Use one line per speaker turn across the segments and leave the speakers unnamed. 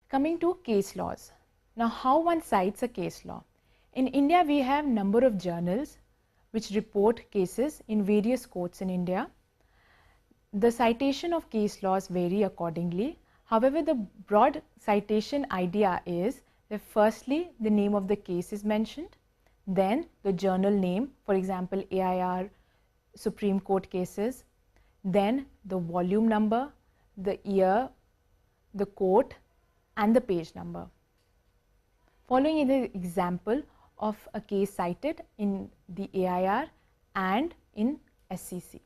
Coming to case laws. Now, how one cites a case law? In India, we have number of journals which report cases in various courts in India. The citation of case laws vary accordingly. However, the broad citation idea is that firstly, the name of the case is mentioned, then the journal name, for example, AIR, Supreme Court cases, then the volume number, the year, the court, and the page number. Following is an example of a case cited in the AIR and in SCC.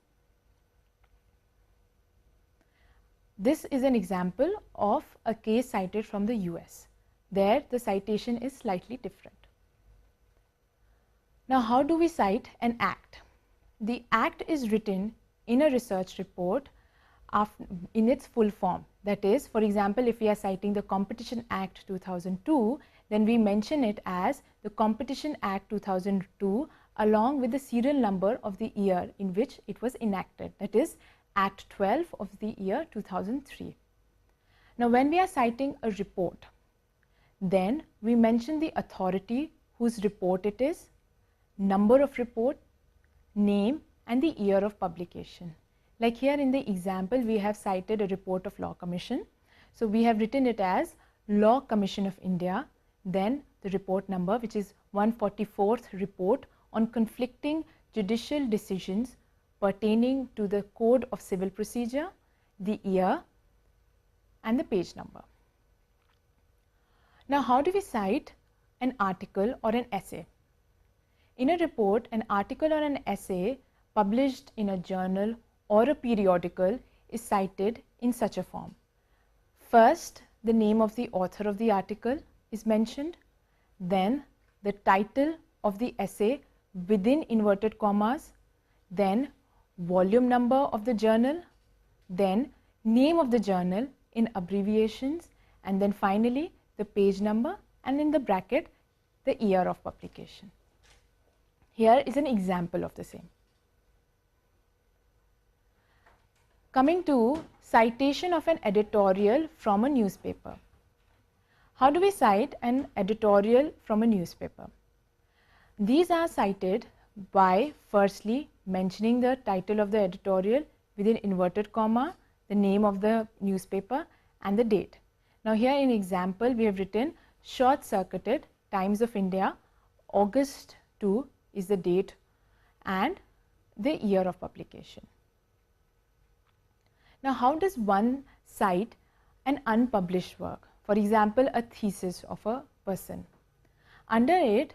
This is an example of a case cited from the US. There the citation is slightly different. Now, how do we cite an act? The act is written in a research report in its full form. That is, for example, if we are citing the Competition Act 2002, then we mention it as the Competition Act 2002 along with the serial number of the year in which it was enacted, that is Act 12 of the year 2003. Now, when we are citing a report, then we mention the authority whose report it is, number of report, name, and the year of publication. Like here in the example, we have cited a report of Law Commission. So, we have written it as Law Commission of India, then the report number, which is 144th report on conflicting judicial decisions pertaining to the Code of Civil Procedure, the year, and the page number. Now, how do we cite an article or an essay? In a report, an article or an essay published in a journal or a periodical is cited in such a form. First, the name of the author of the article is mentioned, then the title of the essay within inverted commas, then volume number of the journal, then name of the journal in abbreviations, and then finally the page number, and in the bracket the year of publication. Here is an example of the same. Coming to citation of an editorial from a newspaper. How do we cite an editorial from a newspaper? These are cited by firstly mentioning the title of the editorial within inverted comma, the name of the newspaper, and the date. Now, here in example, we have written Short Circuited, Times of India, August 2 is the date and the year of publication. Now, how does one cite an unpublished work? For example, a thesis of a person. Under it,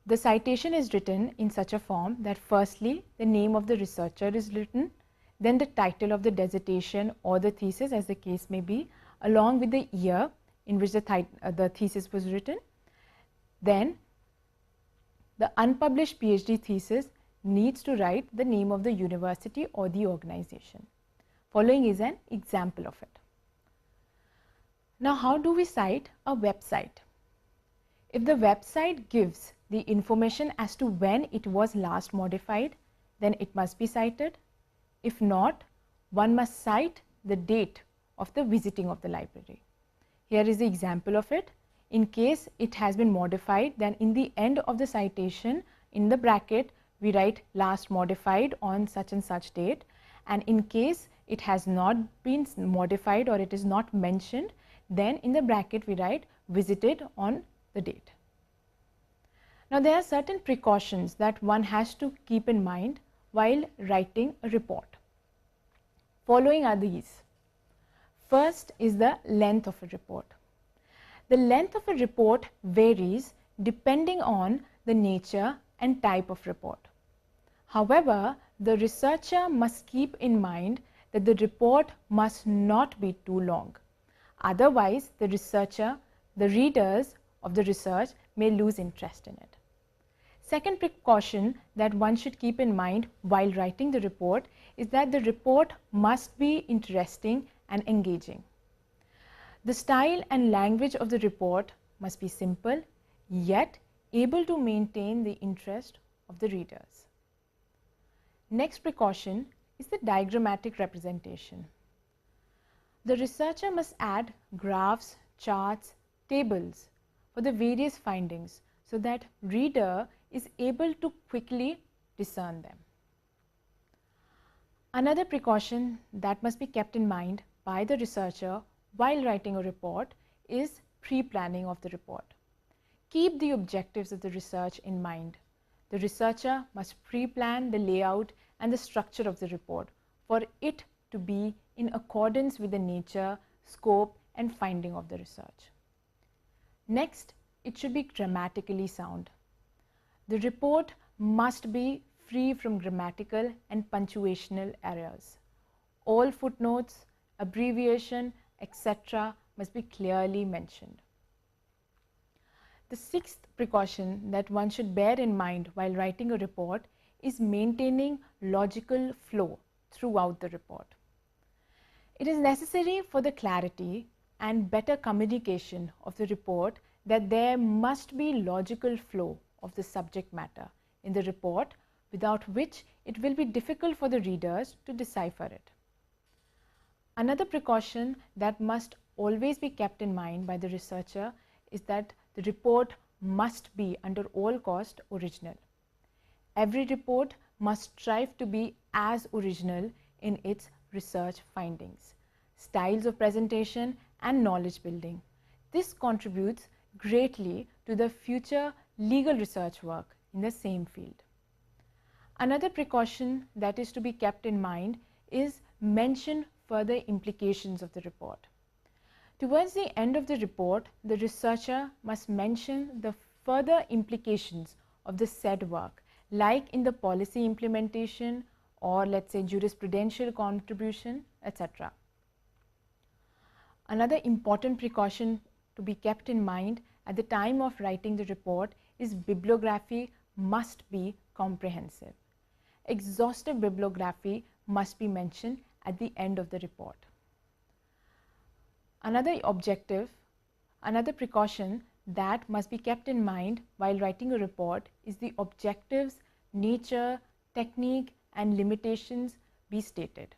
the citation is written in such a form that firstly, the name of the researcher is written, then the title of the dissertation or the thesis, as the case may be, along with the year in which the thesis was written. Then the unpublished PhD thesis needs to write the name of the university or the organization. Following is an example of it. Now, how do we cite a website? If the website gives the information as to when it was last modified, then it must be cited. If not, one must cite the date of the visiting of the library. Here is the example of it. In case it has been modified, then in the end of the citation, in the bracket, we write last modified on such and such date, and in case it has not been modified or it is not mentioned, then in the bracket we write visited on the date. Now, there are certain precautions that one has to keep in mind while writing a report. Following are these. First is the length of a report. The length of a report varies depending on the nature and type of report. However, the researcher must keep in mind that the report must not be too long. Otherwise, the researcher, the readers of the research may lose interest in it. Second precaution that one should keep in mind while writing the report is that the report must be interesting and engaging. The style and language of the report must be simple, yet able to maintain the interest of the readers. Next precaution is the diagrammatic representation. The researcher must add graphs charts, tables for the various findings so that reader is able to quickly discern them. Another precaution that must be kept in mind by the researcher while writing a report is pre-planning of the report. Keep the objectives of the research in mind. The researcher must pre-plan the layout and the structure of the report for it to be in accordance with the nature, scope, and finding of the research. Next, it should be grammatically sound. The report must be free from grammatical and punctuational errors. All footnotes, abbreviation, etc. must be clearly mentioned. The sixth precaution that one should bear in mind while writing a report is maintaining logical flow throughout the report. It is necessary for the clarity and better communication of the report that there must be logical flow of the subject matter in the report, without which it will be difficult for the readers to decipher it. Another precaution that must always be kept in mind by the researcher is that the report must be under all cost original. Every report must strive to be as original in its research findings, styles of presentation, and knowledge building. This contributes greatly to the future legal research work in the same field. Another precaution that is to be kept in mind is mention further implications of the report. Towards the end of the report, the researcher must mention the further implications of the said work, like in the policy implementation or let's say jurisprudential contribution, etc. Another important precaution to be kept in mind at the time of writing the report is bibliography must be comprehensive. Exhaustive bibliography must be mentioned at the end of the report. Another precaution that must be kept in mind while writing a report is the objectives, nature, technique, and limitations be stated.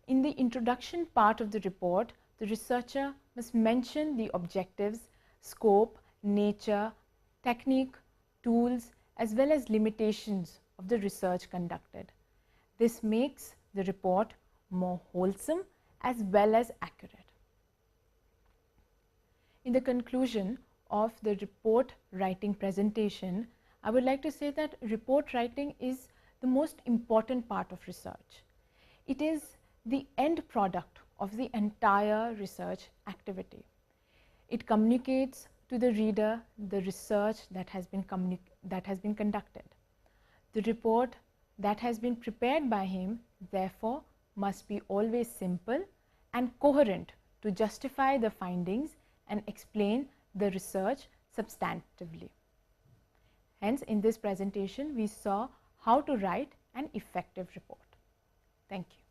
In the introduction part of the report, the researcher must mention the objectives, scope, nature, technique, tools, as well as limitations of the research conducted. This makes the report more wholesome as well as accurate. In the conclusion of the report writing presentation, I would like to say that report writing is the most important part of research. It is the end product of the entire research activity. It communicates to the reader the research that has been conducted. The report that has been prepared by him, therefore, must be always simple and coherent to justify the findings and explain the research substantively. Hence, in this presentation, we saw how to write an effective report. Thank you.